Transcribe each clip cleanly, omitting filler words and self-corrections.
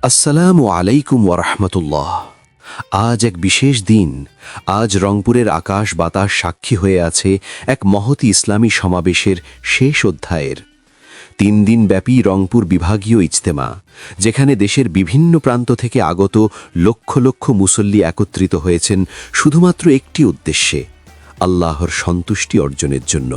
আসসালামু আলাইকুম ওয়ারহমতুল্লাহ। আজ এক বিশেষ দিন। আজ রংপুরের আকাশ বাতাস সাক্ষী হয়ে আছে এক মহতী ইসলামী সমাবেশের শেষ অধ্যায়ের। ৩ দিন ব্যাপী রংপুর বিভাগীয় ইজতেমা, যেখানে দেশের বিভিন্ন প্রান্ত থেকে আগত লক্ষ লক্ষ মুসল্লি একত্রিত হয়েছেন শুধুমাত্র একটি উদ্দেশ্যে, আল্লাহর সন্তুষ্টি অর্জনের জন্য।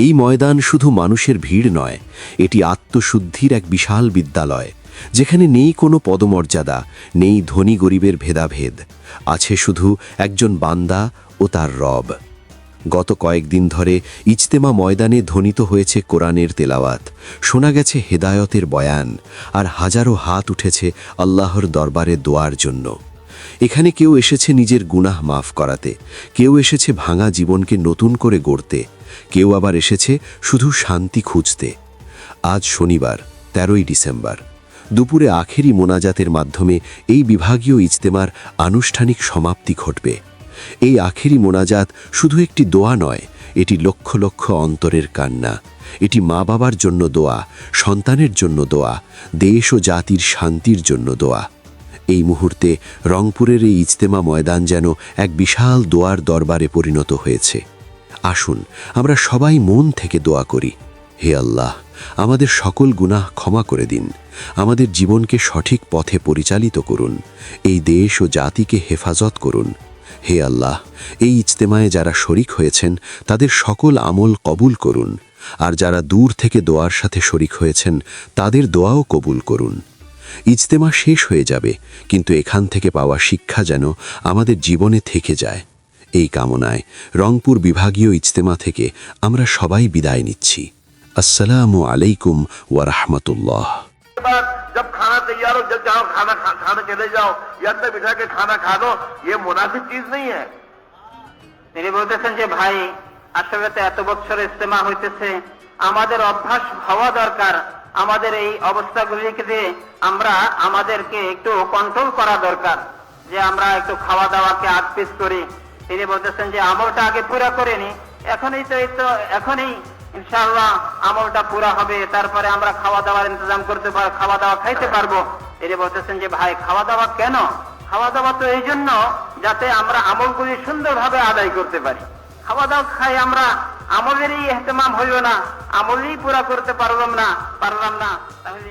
এই ময়দান শুধু মানুষের ভিড় নয়, এটি আত্মশুদ্ধির এক বিশাল বিদ্যালয়, যেখানে নেই কোনো পদমর্যাদা, নেই ধনী গরিবের ভেদাভেদ, আছে শুধু একজন বান্দা ও তার রব। গত কয়েকদিন ধরে ইজতেমা ময়দানে ধ্বনিত হয়েছে কোরআনের তেলাওয়াত, শোনা গেছে হেদায়তের বয়ান, আর হাজারো হাত উঠেছে আল্লাহর দরবারে দোয়ার জন্য। এখানে কেউ এসেছে নিজের গুনাহ মাফ করাতে, কেউ এসেছে ভাঙা জীবনকে নতুন করে গড়তে, কেউ আবার এসেছে শুধু শান্তি খুঁজতে। আজ শনিবার ১৩ই ডিসেম্বর দুপুরে আখেরি মোনাজাতের মাধ্যমে এই বিভাগীয় ইজতেমার আনুষ্ঠানিক সমাপ্তি ঘটবে। এই আখেরি মোনাজাত শুধু একটি দোয়া নয়, এটি লক্ষ লক্ষ অন্তরের কান্না। এটি মা বাবার জন্য দোয়া, সন্তানের জন্য দোয়া, দেশ ও জাতির শান্তির জন্য দোয়া। এই মুহূর্তে রংপুরের এই ইজতেমা ময়দান যেন এক বিশাল দোয়ার দরবারে পরিণত হয়েছে। আসুন আমরা সবাই মন থেকে দোয়া করি, হে আল্লাহ, আমাদের সকল গুনাহ ক্ষমা করে দিন, আমাদের জীবনকে সঠিক পথে পরিচালিত করুন, এই দেশ ও জাতিকে হেফাজত করুন। হে আল্লাহ, এই ইজতেমায় যারা শরিক হয়েছেন তাদের সকল আমল কবুল করুন, আর যারা দূর থেকে দোয়ার সাথে শরিক হয়েছেন তাদের দোয়াও কবুল করুন। ইজতেমা শেষ হয়ে যাবে, কিন্তু এখান থেকে পাওয়া শিক্ষা যেন আমাদের জীবনে থেকে যায়। এই কামনায় রংপুর বিভাগীয় ইজতেমা থেকে আমরা সবাই বিদায় নিচ্ছি। अस्सलामु अलैकुम व रहमतुल्लाह। जब खाना तैयार हो, जब जाओ खाना चले जाओ, या अंदर बिठा के खाना खा लो, ये मुनासिब चीज नहीं है। তিনি বলতেছেন যে ভাই, আসলে তো এত বছর ইজতেমা হইতেছে, আমাদের অভ্যাস হওয়া দরকার। আমাদের এই অবস্থাগুলিকে আমরা আমাদেরকে একটু কন্ট্রোল করা দরকার, যে আমরা একটু খাওয়া দাওয়াকে আটপিস করি। তিনি বলতেছেন যে আমলটা আগে পুরা করে নি, এখনই ইনশাআল্লাহ আমলটা পুরা হবে, তারপরে আমরা খাওয়া দাওয়ার ইন্তজাম করতে পারবো, খাওয়া দাওয়া খাইতে পারবো। তিনি বলতেছেন যে ভাই, খাওয়া দাওয়া কেন? খাওয়া দাওয়া তো এই জন্য যাতে আমরা আমলগুলি সুন্দরভাবে আদায় করতে পারি। খাওয়া দাওয়া খাই আমরা, আমলেরই ইহতেমাম হইল না, আমলই পুরা করতে পারলাম না, তাহলে